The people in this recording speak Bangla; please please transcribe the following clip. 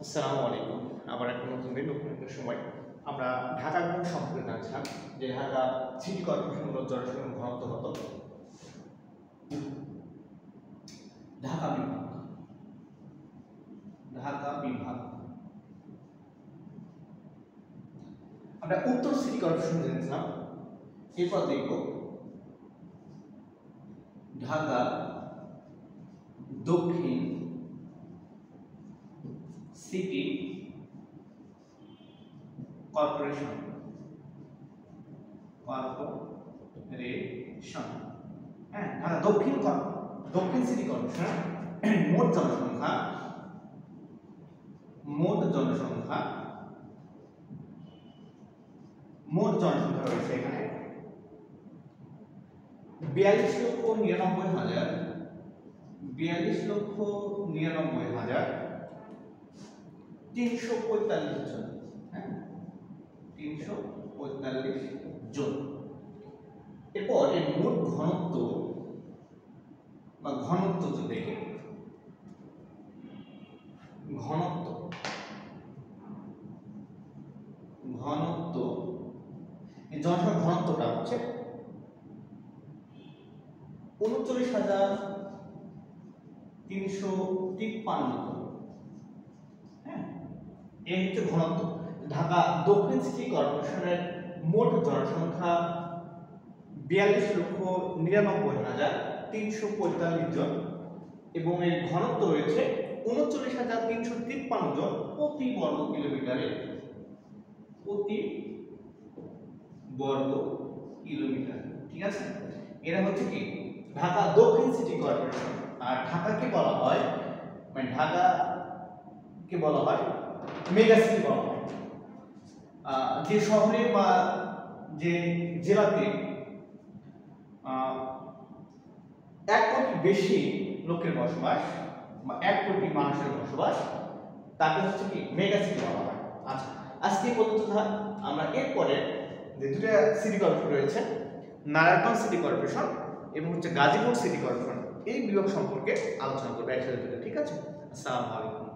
আসসালামু আলাইকুম। আবার একটা নতুন দিন, নতুন একটা সময়। আমরা ঢাকা বিভাগ সম্পর্কে জানছিলাম যে ঢাকা সিটি কর্পোরেশনগুলোর জনসংখ্যার ঘনত্ব কত। ঢাকা বিভাগ, ঢাকা বিভাগ আমরা উত্তর সিটি কর্পোরেশন জেনেছিলাম। এরপর দেখব ঢাকা দক্ষিণ সিটি কর্পোরেশন, হ্যাঁ, ঢাকা দক্ষিণ সিটি কর্পোরেশন মোট জনসংখ্যা রয়েছে এখানে 42,99,345 জন, হ্যাঁ, 345 জন। এরপর এর মোট ঘনত্ব বা ঘনত্ব যদি দেখে, ঘনত্ব এই জনসংখ্যার ঘনত্বটা হচ্ছে 39,353, হ্যাঁ, এই হচ্ছে ঘনত্ব। ঢাকা দক্ষিণ সিটি কর্পোরেশনের মোট জনসংখ্যা 42,99,345 জন এবং এর ঘনত্ব রয়েছে 39,353 জন প্রতি বর্গ কিলোমিটারে, ঠিক আছে। এরা হচ্ছে কি ঢাকা দক্ষিণ সিটি কর্পোরেশন। আর ঢাকাকে বলা হয়, মানে ঢাকাকে বলা হয় মেগা সিটি বলা হয়। যে শহরে বা যে জেলাতে 1 কোটি বেশি লোকের বসবাস বা 1 কোটি মানুষের বসবাস, তাকে হচ্ছে কি মেগা সিটি বলা হয়। আচ্ছা, আজকে পর্যন্ত আমরা এরপরে যে দুটো সিটি কর্পোরেশন রয়েছে, নারায়ণগঞ্জ সিটি কর্পোরেশন এবং হচ্ছে গাজীপুর সিটি কর্পোরেশন, এই বিভাগ সম্পর্কে আলোচনা করবো একসাথে, ঠিক আছে। আসসালামু আলাইকুম।